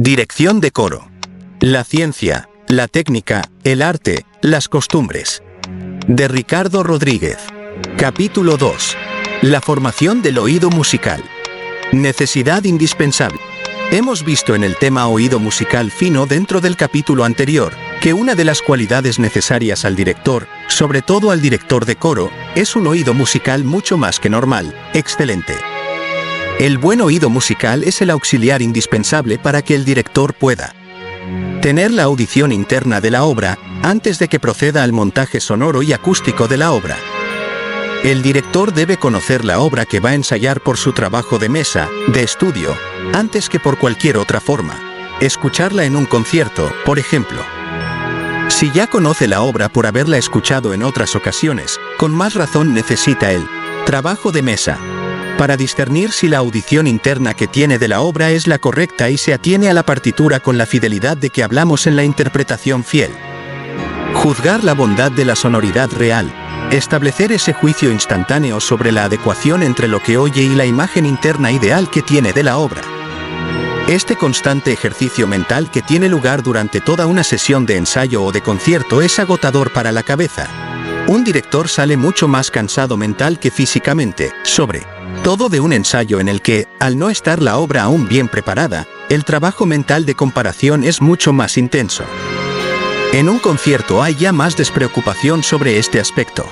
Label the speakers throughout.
Speaker 1: Dirección de coro. La ciencia, la técnica, el arte, las costumbres. De Ricardo Rodríguez. Capítulo 2. La formación del oído musical. Necesidad indispensable. Hemos visto en el tema oído musical fino dentro del capítulo anterior, que una de las cualidades necesarias al director, sobre todo al director de coro, es un oído musical mucho más que normal, excelente. El buen oído musical es el auxiliar indispensable para que el director pueda tener la audición interna de la obra, antes de que proceda al montaje sonoro y acústico de la obra. El director debe conocer la obra que va a ensayar por su trabajo de mesa, de estudio, antes que por cualquier otra forma. Escucharla en un concierto, por ejemplo. Si ya conoce la obra por haberla escuchado en otras ocasiones, con más razón necesita el trabajo de mesa, para discernir si la audición interna que tiene de la obra es la correcta y se atiene a la partitura con la fidelidad de que hablamos en la interpretación fiel. Juzgar la bondad de la sonoridad real. Establecer ese juicio instantáneo sobre la adecuación entre lo que oye y la imagen interna ideal que tiene de la obra. Este constante ejercicio mental que tiene lugar durante toda una sesión de ensayo o de concierto es agotador para la cabeza. Un director sale mucho más cansado mental que físicamente, sobre todo de un ensayo en el que, al no estar la obra aún bien preparada, el trabajo mental de comparación es mucho más intenso. En un concierto hay ya más despreocupación sobre este aspecto.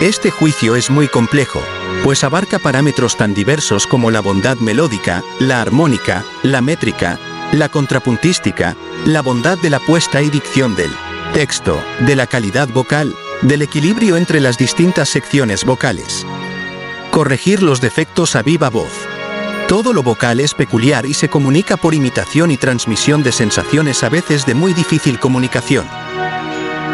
Speaker 1: Este juicio es muy complejo, pues abarca parámetros tan diversos como la bondad melódica, la armónica, la métrica, la contrapuntística, la bondad de la puesta y dicción del texto, de la calidad vocal, del equilibrio entre las distintas secciones vocales. Corregir los defectos a viva voz. Todo lo vocal es peculiar y se comunica por imitación y transmisión de sensaciones a veces de muy difícil comunicación.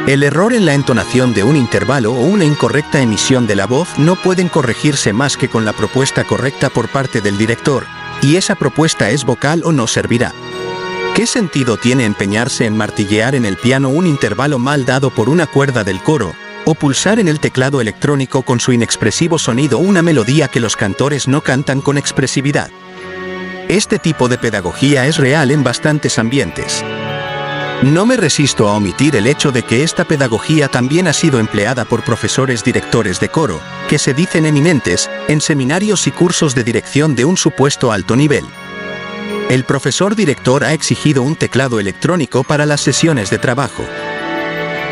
Speaker 1: El error en la entonación de un intervalo o una incorrecta emisión de la voz no pueden corregirse más que con la propuesta correcta por parte del director, y esa propuesta es vocal o no servirá. ¿Qué sentido tiene empeñarse en martillear en el piano un intervalo mal dado por una cuerda del coro, o pulsar en el teclado electrónico con su inexpresivo sonido una melodía que los cantores no cantan con expresividad? Este tipo de pedagogía es real en bastantes ambientes. No me resisto a omitir el hecho de que esta pedagogía también ha sido empleada por profesores directores de coro, que se dicen eminentes, en seminarios y cursos de dirección de un supuesto alto nivel. El profesor director ha exigido un teclado electrónico para las sesiones de trabajo.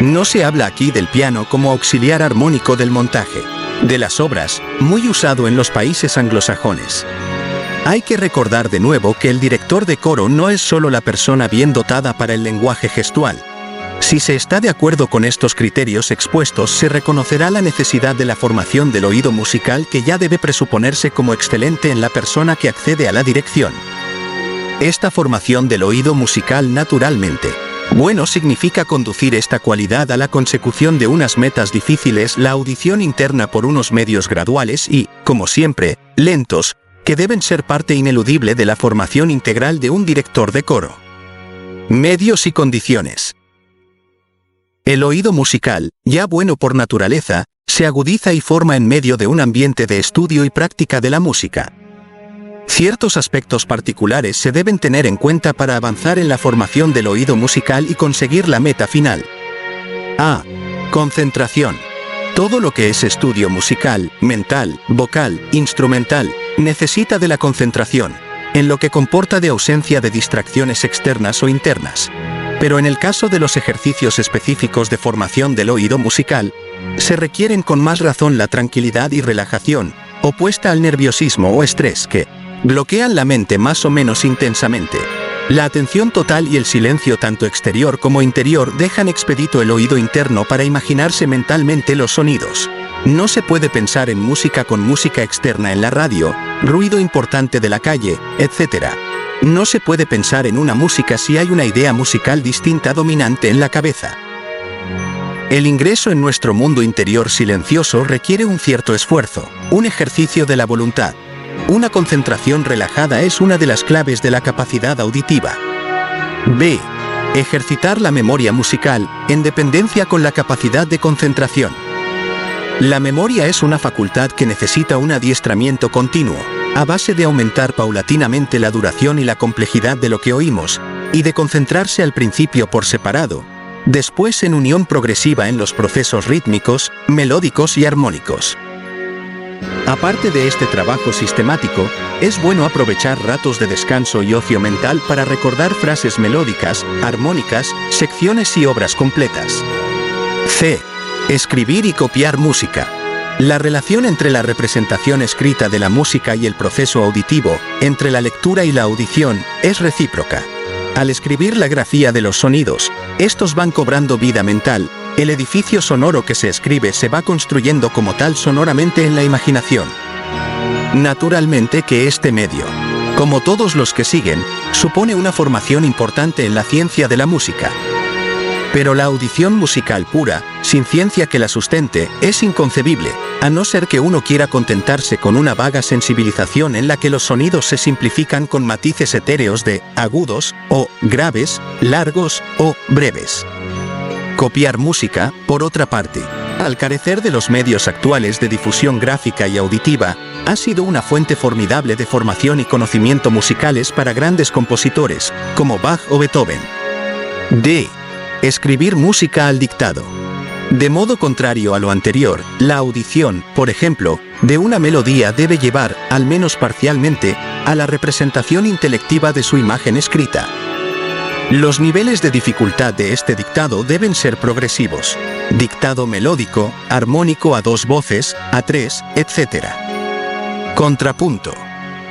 Speaker 1: No se habla aquí del piano como auxiliar armónico del montaje de las obras, muy usado en los países anglosajones. Hay que recordar de nuevo que el director de coro no es solo la persona bien dotada para el lenguaje gestual. Si se está de acuerdo con estos criterios expuestos, se reconocerá la necesidad de la formación del oído musical que ya debe presuponerse como excelente en la persona que accede a la dirección. Esta formación del oído musical naturalmente bueno significa conducir esta cualidad a la consecución de unas metas difíciles, la audición interna por unos medios graduales y, como siempre, lentos, que deben ser parte ineludible de la formación integral de un director de coro. Medios y condiciones. El oído musical, ya bueno por naturaleza, se agudiza y forma en medio de un ambiente de estudio y práctica de la música. Ciertos aspectos particulares se deben tener en cuenta para avanzar en la formación del oído musical y conseguir la meta final. A. Concentración. Todo lo que es estudio musical, mental, vocal, instrumental, necesita de la concentración, en lo que comporta de ausencia de distracciones externas o internas. Pero en el caso de los ejercicios específicos de formación del oído musical, se requieren con más razón la tranquilidad y relajación, opuesta al nerviosismo o estrés que bloquean la mente más o menos intensamente. La atención total y el silencio tanto exterior como interior dejan expedito el oído interno para imaginarse mentalmente los sonidos. No se puede pensar en música con música externa en la radio, ruido importante de la calle, etc. No se puede pensar en una música si hay una idea musical distinta dominante en la cabeza. El ingreso en nuestro mundo interior silencioso requiere un cierto esfuerzo, un ejercicio de la voluntad. Una concentración relajada es una de las claves de la capacidad auditiva. B. Ejercitar la memoria musical, en dependencia con la capacidad de concentración. La memoria es una facultad que necesita un adiestramiento continuo. a base de aumentar paulatinamente la duración y la complejidad de lo que oímos, y de concentrarse al principio por separado, después en unión progresiva en los procesos rítmicos, melódicos y armónicos. Aparte de este trabajo sistemático, es bueno aprovechar ratos de descanso y ocio mental para recordar frases melódicas, armónicas, secciones y obras completas. C. Escribir y copiar música. La relación entre la representación escrita de la música y el proceso auditivo, entre la lectura y la audición, es recíproca. Al escribir la grafía de los sonidos, estos van cobrando vida mental. El edificio sonoro que se escribe se va construyendo como tal sonoramente en la imaginación. Naturalmente que este medio, como todos los que siguen, supone una formación importante en la ciencia de la música. Pero la audición musical pura, sin ciencia que la sustente, es inconcebible, a no ser que uno quiera contentarse con una vaga sensibilización en la que los sonidos se simplifican con matices etéreos de agudos, o graves, largos, o breves. Copiar música, por otra parte, al carecer de los medios actuales de difusión gráfica y auditiva, ha sido una fuente formidable de formación y conocimiento musicales para grandes compositores, como Bach o Beethoven. D. Escribir música al dictado. De modo contrario a lo anterior, la audición, por ejemplo, de una melodía debe llevar, al menos parcialmente, a la representación intelectiva de su imagen escrita. Los niveles de dificultad de este dictado deben ser progresivos. Dictado melódico, armónico a 2 voces, a 3, etc. Contrapunto.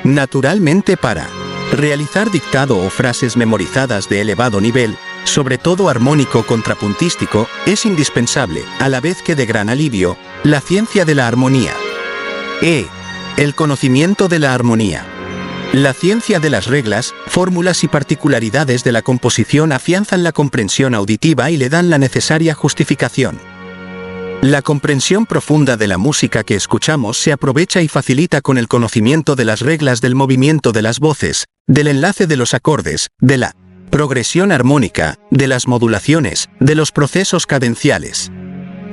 Speaker 1: Naturalmente para realizar dictado o frases memorizadas de elevado nivel, sobre todo armónico contrapuntístico, es indispensable, a la vez que de gran alivio, la ciencia de la armonía. El conocimiento de la armonía. La ciencia de las reglas, fórmulas y particularidades de la composición afianzan la comprensión auditiva y le dan la necesaria justificación. La comprensión profunda de la música que escuchamos se aprovecha y facilita con el conocimiento de las reglas del movimiento de las voces, del enlace de los acordes, de la progresión armónica, de las modulaciones, de los procesos cadenciales.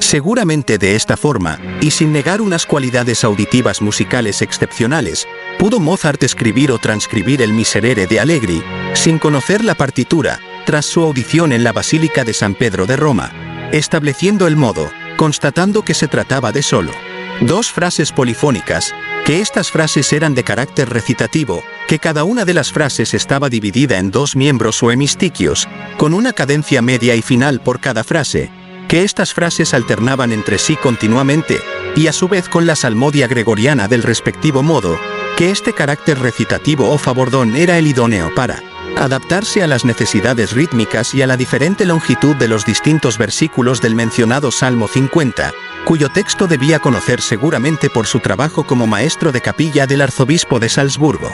Speaker 1: Seguramente de esta forma, y sin negar unas cualidades auditivas musicales excepcionales, pudo Mozart escribir o transcribir el Miserere de Allegri, sin conocer la partitura, tras su audición en la Basílica de San Pedro de Roma, estableciendo el modo, constatando que se trataba de solo 2 frases polifónicas, que estas frases eran de carácter recitativo, que cada una de las frases estaba dividida en 2 miembros o hemistiquios, con una cadencia media y final por cada frase, que estas frases alternaban entre sí continuamente, y a su vez con la salmodia gregoriana del respectivo modo, que este carácter recitativo o favordón era el idóneo para adaptarse a las necesidades rítmicas y a la diferente longitud de los distintos versículos del mencionado Salmo 50, cuyo texto debía conocer seguramente por su trabajo como maestro de capilla del arzobispo de Salzburgo.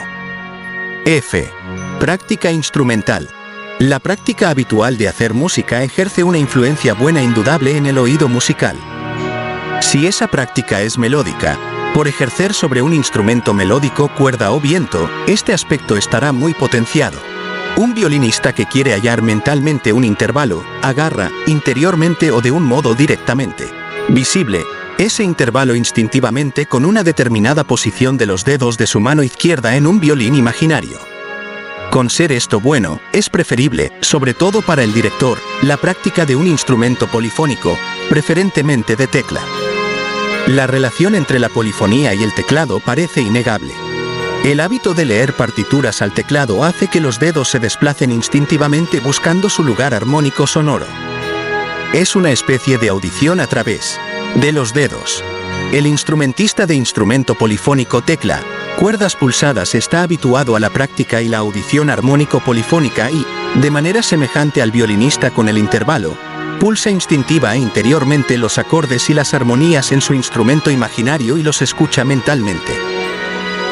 Speaker 1: F. Práctica instrumental. La práctica habitual de hacer música ejerce una influencia buena e indudable en el oído musical. Si esa práctica es melódica, por ejercer sobre un instrumento melódico, cuerda o viento, este aspecto estará muy potenciado. Un violinista que quiere hallar mentalmente un intervalo, agarra, interiormente o de un modo directamente visible, ese intervalo instintivamente con una determinada posición de los dedos de su mano izquierda en un violín imaginario. Con ser esto bueno, es preferible, sobre todo para el director, la práctica de un instrumento polifónico, preferentemente de tecla. La relación entre la polifonía y el teclado parece innegable. El hábito de leer partituras al teclado hace que los dedos se desplacen instintivamente buscando su lugar armónico sonoro. Es una especie de audición a través de los dedos. El instrumentista de instrumento polifónico tecla, cuerdas pulsadas está habituado a la práctica y la audición armónico-polifónica y, de manera semejante al violinista con el intervalo, pulsa instintiva e interiormente los acordes y las armonías en su instrumento imaginario y los escucha mentalmente.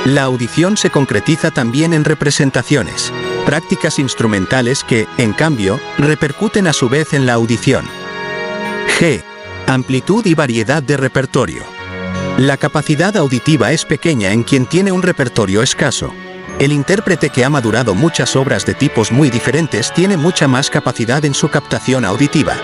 Speaker 1: La audición se concretiza también en representaciones, prácticas instrumentales que, en cambio, repercuten a su vez en la audición. G. Amplitud y variedad de repertorio. La capacidad auditiva es pequeña en quien tiene un repertorio escaso. El intérprete que ha madurado muchas obras de tipos muy diferentes tiene mucha más capacidad en su captación auditiva.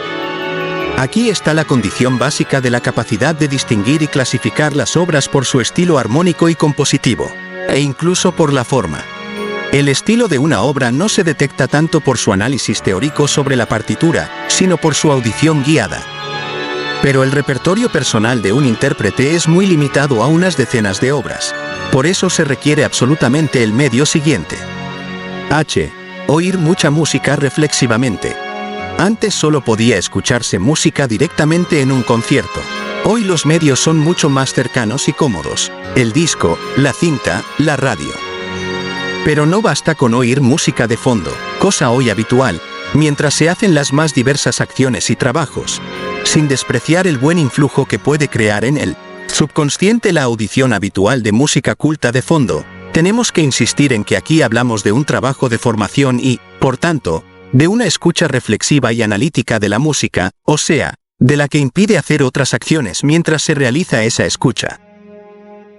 Speaker 1: Aquí está la condición básica de la capacidad de distinguir y clasificar las obras por su estilo armónico y compositivo. e incluso por la forma. El estilo de una obra no se detecta tanto por su análisis teórico sobre la partitura, sino por su audición guiada. Pero el repertorio personal de un intérprete es muy limitado a unas decenas de obras. Por eso se requiere absolutamente el medio siguiente. H. Oír mucha música reflexivamente. Antes solo podía escucharse música directamente en un concierto. Hoy los medios son mucho más cercanos y cómodos. El disco, la cinta, la radio. Pero no basta con oír música de fondo, cosa hoy habitual, mientras se hacen las más diversas acciones y trabajos, sin despreciar el buen influjo que puede crear en el subconsciente la audición habitual de música culta de fondo. Tenemos que insistir en que aquí hablamos de un trabajo de formación y, por tanto, de una escucha reflexiva y analítica de la música, o sea, de la que impide hacer otras acciones mientras se realiza esa escucha.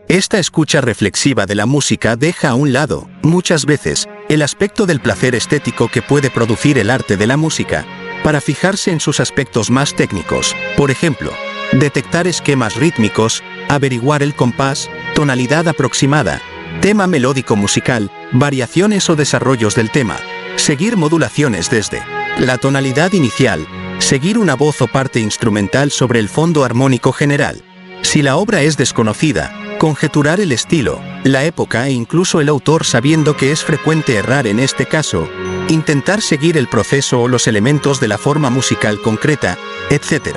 Speaker 1: Esta escucha reflexiva de la música deja a un lado, muchas veces, el aspecto del placer estético que puede producir el arte de la música, para fijarse en sus aspectos más técnicos, por ejemplo, detectar esquemas rítmicos, averiguar el compás, tonalidad aproximada, tema melódico musical, variaciones o desarrollos del tema, seguir modulaciones desde la tonalidad inicial, seguir una voz o parte instrumental sobre el fondo armónico general. Si la obra es desconocida, conjeturar el estilo, la época e incluso el autor sabiendo que es frecuente errar en este caso, intentar seguir el proceso o los elementos de la forma musical concreta, etc.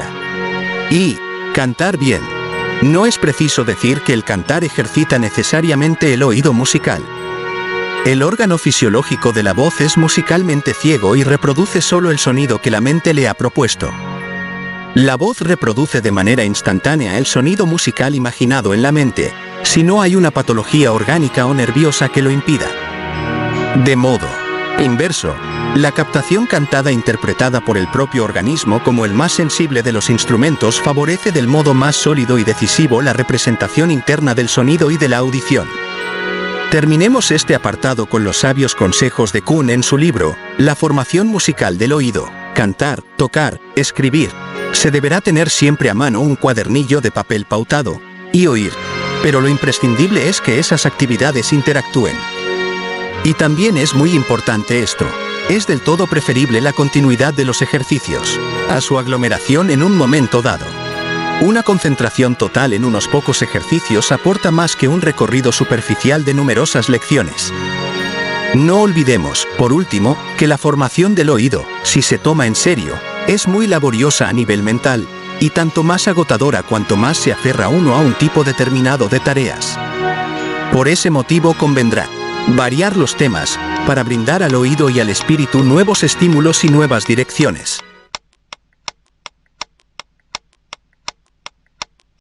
Speaker 1: Y cantar bien. No es preciso decir que el cantar ejercita necesariamente el oído musical. El órgano fisiológico de la voz es musicalmente ciego y reproduce solo el sonido que la mente le ha propuesto. La voz reproduce de manera instantánea el sonido musical imaginado en la mente, si no hay una patología orgánica o nerviosa que lo impida. De modo inverso, la captación cantada interpretada por el propio organismo como el más sensible de los instrumentos favorece del modo más sólido y decisivo la representación interna del sonido y de la audición. Terminemos este apartado con los sabios consejos de Kuhn en su libro, La formación musical del oído. Cantar, tocar, escribir. Se deberá tener siempre a mano un cuadernillo de papel pautado, y oír. Pero lo imprescindible es que esas actividades interactúen. Y también es muy importante esto. Es del todo preferible la continuidad de los ejercicios, a su aglomeración en un momento dado. Una concentración total en unos pocos ejercicios aporta más que un recorrido superficial de numerosas lecciones. No olvidemos, por último, que la formación del oído, si se toma en serio, es muy laboriosa a nivel mental, y tanto más agotadora cuanto más se aferra uno a un tipo determinado de tareas. Por ese motivo convendrá variar los temas, para brindar al oído y al espíritu nuevos estímulos y nuevas direcciones.